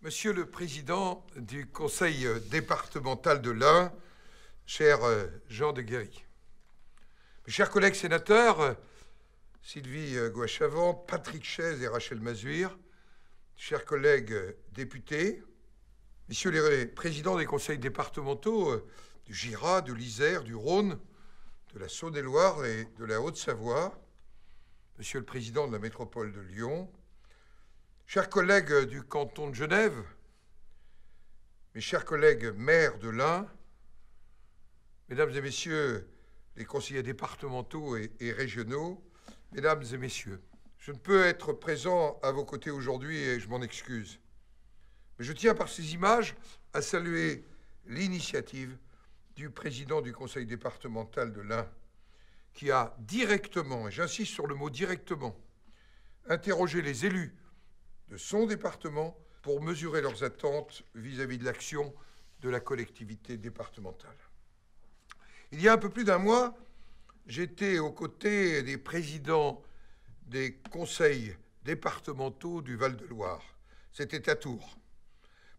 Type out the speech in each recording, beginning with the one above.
Monsieur le Président du Conseil départemental de l'Ain, cher Jean de Guéry, mes chers collègues sénateurs, Sylvie Goy-Chavent, Patrick Chaize et Rachel Mazuir, chers collègues députés, messieurs les présidents des conseils départementaux du Jura, de l'Isère, du Rhône, de la Saône-et-Loire et de la Haute-Savoie, monsieur le président de la métropole de Lyon, chers collègues du canton de Genève, mes chers collègues maires de l'Ain, mesdames et messieurs les conseillers départementaux et régionaux, mesdames et messieurs, je ne peux être présent à vos côtés aujourd'hui et je m'en excuse. Mais je tiens par ces images à saluer l'initiative du président du conseil départemental de l'Ain, qui a directement, et j'insiste sur le mot directement, interrogé les élus de son département pour mesurer leurs attentes vis-à-vis de l'action de la collectivité départementale. Il y a un peu plus d'un mois, j'étais aux côtés des présidents des conseils départementaux du Val-de-Loire. C'était à Tours,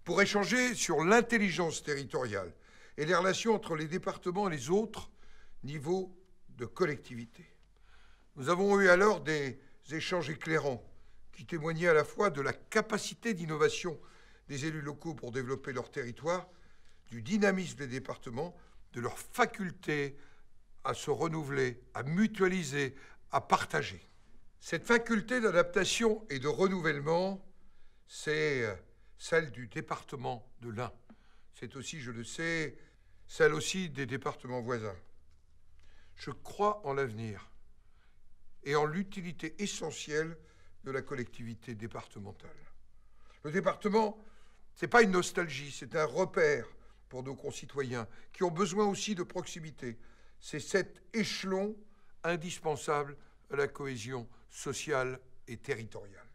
pour échanger sur l'intelligence territoriale et les relations entre les départements et les autres niveaux de collectivité. Nous avons eu alors des échanges éclairants qui témoignaient à la fois de la capacité d'innovation des élus locaux pour développer leur territoire, du dynamisme des départements, de leur faculté à se renouveler, à mutualiser, à partager. Cette faculté d'adaptation et de renouvellement, c'est celle du département de l'Ain. C'est aussi, je le sais, celle aussi des départements voisins. Je crois en l'avenir et en l'utilité essentielle de la collectivité départementale. Le département, ce n'est pas une nostalgie, c'est un repère pour nos concitoyens qui ont besoin aussi de proximité. C'est cet échelon indispensable à la cohésion sociale et territoriale.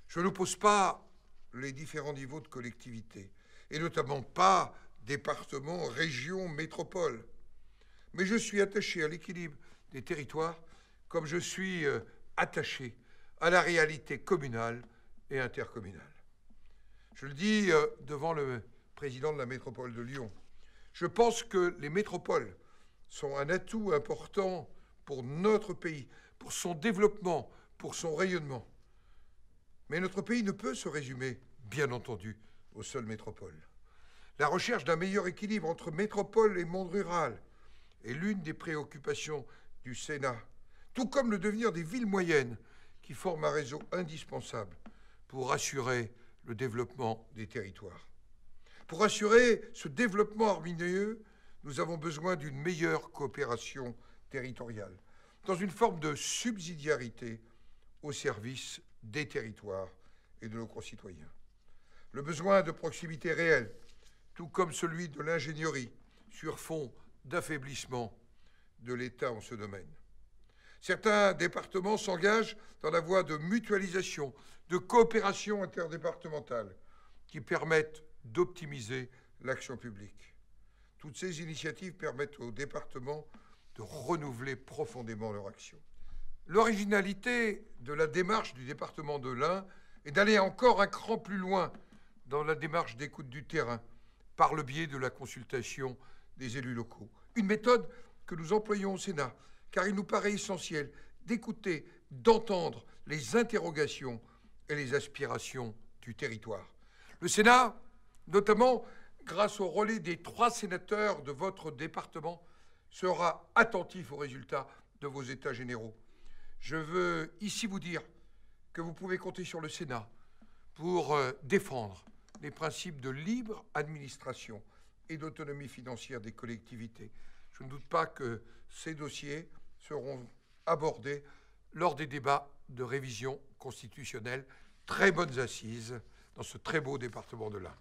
Je n'oppose pas les différents niveaux de collectivité, et notamment pas département, région, métropole. Mais je suis attaché à l'équilibre des territoires comme je suis attaché à la réalité communale et intercommunale. Je le dis devant le président de la métropole de Lyon. Je pense que les métropoles sont un atout important pour notre pays, pour son développement, pour son rayonnement. Mais notre pays ne peut se résumer, bien entendu, aux seules métropoles. La recherche d'un meilleur équilibre entre métropole et monde rural est l'une des préoccupations du Sénat, tout comme le devenir des villes moyennes qui forment un réseau indispensable pour assurer le développement des territoires. Pour assurer ce développement harmonieux, nous avons besoin d'une meilleure coopération territoriale, dans une forme de subsidiarité au service des territoires et de nos concitoyens. Le besoin de proximité réelle, tout comme celui de l'ingénierie, sur fond d'affaiblissement de l'État en ce domaine. Certains départements s'engagent dans la voie de mutualisation, de coopération interdépartementale qui permettent d'optimiser l'action publique. Toutes ces initiatives permettent aux départements de renouveler profondément leur action. L'originalité de la démarche du département de l'Ain est d'aller encore un cran plus loin dans la démarche d'écoute du terrain par le biais de la consultation des élus locaux. Une méthode que nous employons au Sénat, car il nous paraît essentiel d'écouter, d'entendre les interrogations et les aspirations du territoire. Le Sénat, notamment grâce au relais des 3 sénateurs de votre département, sera attentif aux résultats de vos états généraux. Je veux ici vous dire que vous pouvez compter sur le Sénat pour défendre les principes de libre administration et d'autonomie financière des collectivités. Je ne doute pas que ces dossiers seront abordés lors des débats de révision constitutionnelle. Très bonnes assises dans ce très beau département de l'Ain.